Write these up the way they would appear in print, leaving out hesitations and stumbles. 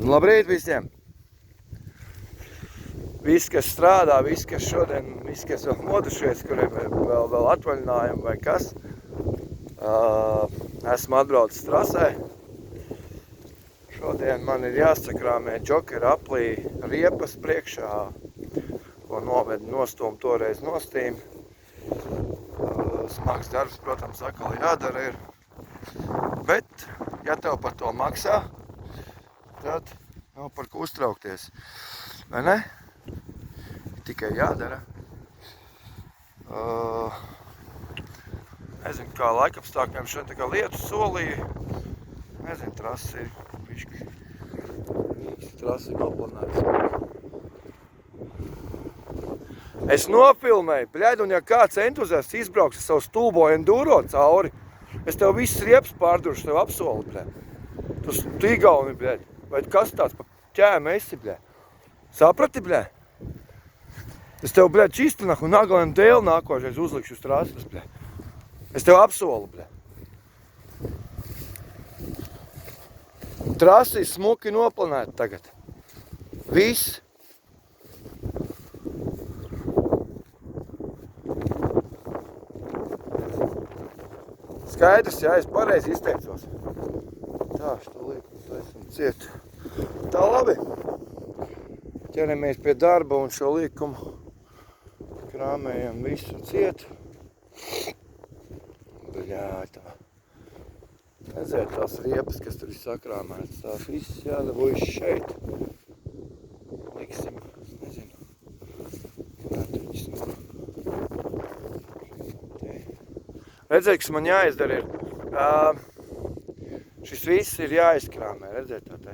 Labrīt visiem! Visi, kas strādā, visi, kas šodien, visi, kas vēl modušies, kuriem vēl atvaļinājumi vai kas. Esmu atbraucis trasē. Šodien man ir jāsakrāmē džokera aplī riepas priekšā, ko noved nostūm toreiz nostīm. Smags darbs, protams, atkal jādara ir. Bet, ja tev par to maksā, tad nav par ko uztraukties. Vai ne? Tikai jādara. Nezinu, kā laikapstākļiem šeit tā kā lietus solīja. Nezinu, trasi ir bišķi. Trasi ir noplanēts. Es nofilmēju, bļaļ, un ja kāds entuziasts izbrauks ar savu stulbo enduro cauri, es tev viss riepas pārduršu, tev apsolu, bļaļ. Tu Igauni, bļaļ. Vai kas tāds pa ķēmu esi, bļaļ? Saprati, bļaļ? Es tev, bļaļ, čistinaku un nagalēm dēli nākošais uzlikšu uz trases, bļaļ. Es tev apsolu, bļaļ. Trasi ir smuki noplanēta tagad. Viss. Skaidrs, jā, es pareizi izteicos. Tā, šo lieku esam ciet. Tā labi. Ķeramies pie darba un šo liekumu krāmējam visu ciet. Bļā, tā. Redziet tās riepas, kas tur ir sakrāmētas. Tās viss jādabūjas šeit. Liksim, nezinu. Tātuņas no. Redziet, kas man jāizdara ir. Šis viss ir jāizkrāmē, redziet tā te.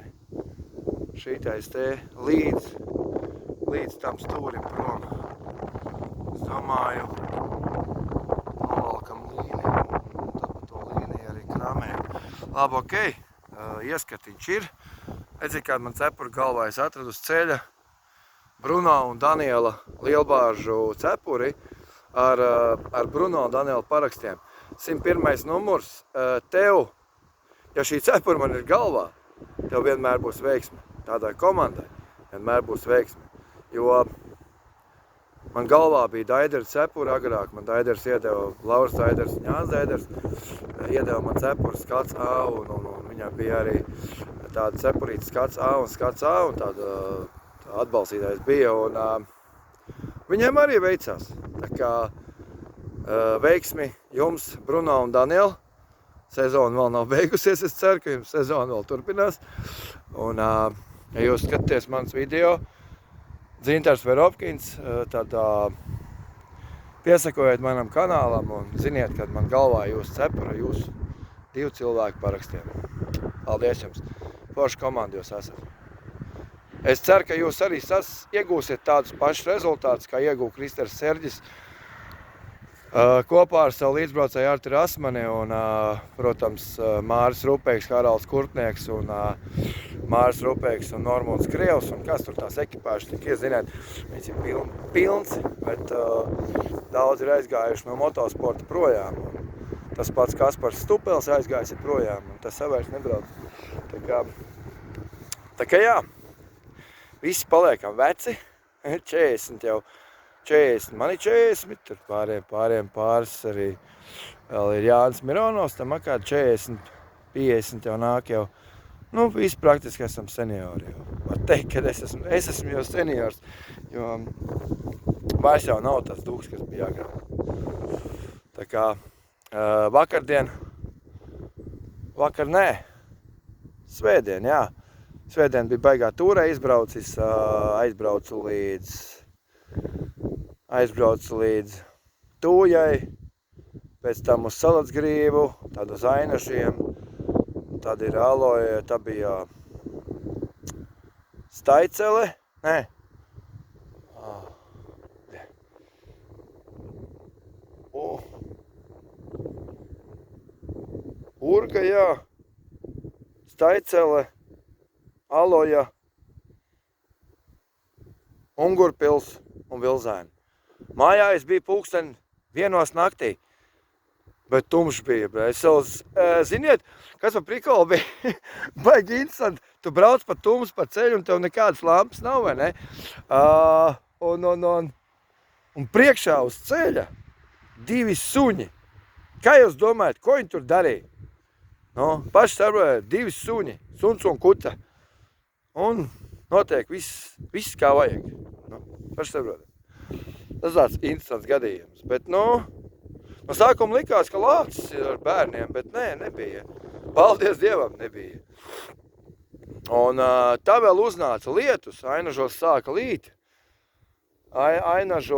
Šītais te līdz tam stūrim prom. Es domāju, novalkam līniju un tad pa to līniju arī krāmējam. Labi, ok, ieskatiņš ir. Redziet, kāda man cepura galvā es atradu uz ceļa Bruno un Daniela lielbāržu cepuri ar Bruno un Daniela parakstiem. 101. numurs. Tev, ja šī cepura man ir galvā, tev vienmēr būs veiksme. Tādai komandai vienmēr būs veiksme. Jo man galvā bija Daidera cepura agrāk. Man Daiders iedeva, Lauris Daiders un Jānis Daiders, iedeva man cepura skats A un viņam bija arī tāda cepurīta skats A un skats A un tāda atbalstītājs bija. Un viņiem arī veicās. Tā kā veiksmi jums, Bruno un Daniel. Sezona vēl nav beigusies, es ceru, ka jums sezona vēl turpinās. Un, ja jūs skatāties mans video, Dzintars Verovkins, tad piesakojiet manam kanālam un ziniet, kad man galvā jūs cepura, jūs 2 cilvēku parakstiem. Paldies jums! Forša komanda jūs esat. Es ceru, ka jūs arī iegūsiet tādus pašus rezultātus, kā iegūja Kristers Serģis, kopā ar savu līdzbraucēju Arti Rasmani un, protams, Māris Rupēks, Haralds Kurtnieks un Māris Rupēks un Normunds Krievs un kas tur tās ekipāžas tik ieziniet. Viņas ir pilns, bet daudz ir aizgājuši no motosporta projām. Tas pats Kaspars Stupels aizgājis ir projām un tas savairs nebrauc. Tā kā jā, visi paliekam veci, 40 jau. 40, man ir 40, tur pāris arī vēl ir Jānis Mironovs, tam akād 40, 50 jau nāk jau. Nu, visi praktiski esam seniori jau. Var teikt, ka es esmu jau seniors, jo vairs jau nav tas dūks, kas bija agrāk. Tā kā svētdien, jā. Svētdien bija baigā tūrē izbraucis, aizbraucu līdz Tūjai, pēc tam uz Salatsgrīvu, tad uz Ainašiem, tad ir Aloja, tā bija Staicele, nē, Urga, jā, Staicele, Aloja, Ungurpils un Vilzēni. Mājā es biju 1:00 naktī, Bet tumšs bija, bet es vēl, ziniet, kas par prikolu bija? Baigi interesanti, tu brauc pa tumsu pa ceļu un tev nekādas lampas nav, vai ne? Un priekšā uz ceļa 2 suņi. Kā jūs domājat, ko viņi tur darīja? No, paši saprotiet, 2 suņi, suns un kuta. Un notiek viss kā vajag. No, paši saprotiet. Tas tāds interesants gadījums, bet no sākuma likās, ka lācis ir ar bērniem, bet nē, nebija. Paldies Dievam, nebija. Un tā vēl uznāca lietus, ainažos sāka līt. Ainaži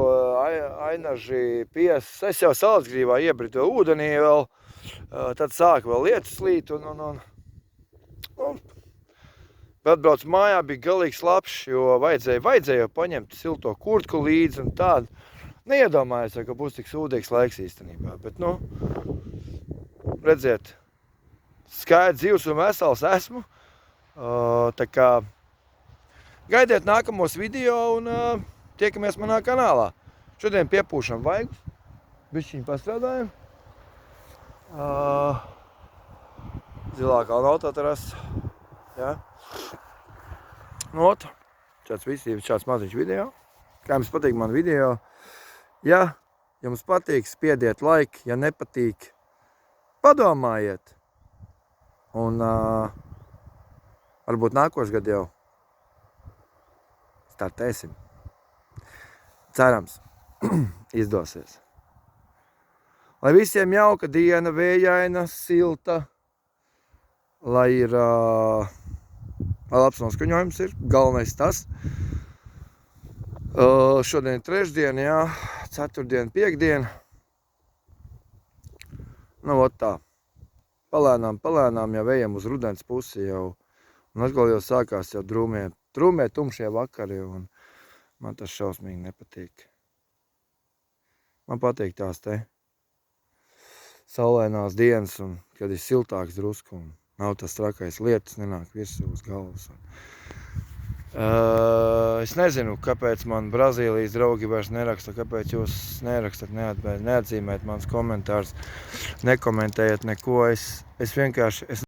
es jau Salacgrīvā iebridu ūdenī vēl, tad sāka vēl lietus līt un atbrauc mājā, bija galīgi slapšs, jo vajadzēja paņemt silto kurtku līdzi un tādu. Neiedomājos, ka būs tik sūdīgs laiks īstenībā, bet, redziet, skaidrs, dzīvs un vesels esmu. Tā kā gaidiet nākamos video un tiekamies manā kanālā. Šodien piepūšam vaigus, bišķiņ pastrādājam. Zilā kalna autoterasa, jā. Šāds maziņš video. Kā jums patīk man video? Ja jums patīk, spiediet like, ja nepatīk, padomājiet. Un varbūt nākošais gadu jau startēsim. Cerams, izdosies. Lai visiem jauka diena, vējaina, silta, lai ir labs noskaņojums ir, galvenais tas. Šodien trešdien, jā, ceturtdien, piekdien. Nu, ot tā. Palēnām jau ejam uz rudens pusi jau. Un atkal jau sākās jau drūmie, tumšie vakari, un man tas šausmīgi nepatīk. Man patīk tās te saulainās dienas, un kad ir siltāks drusku, un nav tas trakais lietus, nenāk virsū uz galvas. Es nezinu, kāpēc man Brazīlijas draugi vairs neraksta, kāpēc jūs nerakstat, neatzīmēt mans komentārs, nekomentējat neko. Es vienkārši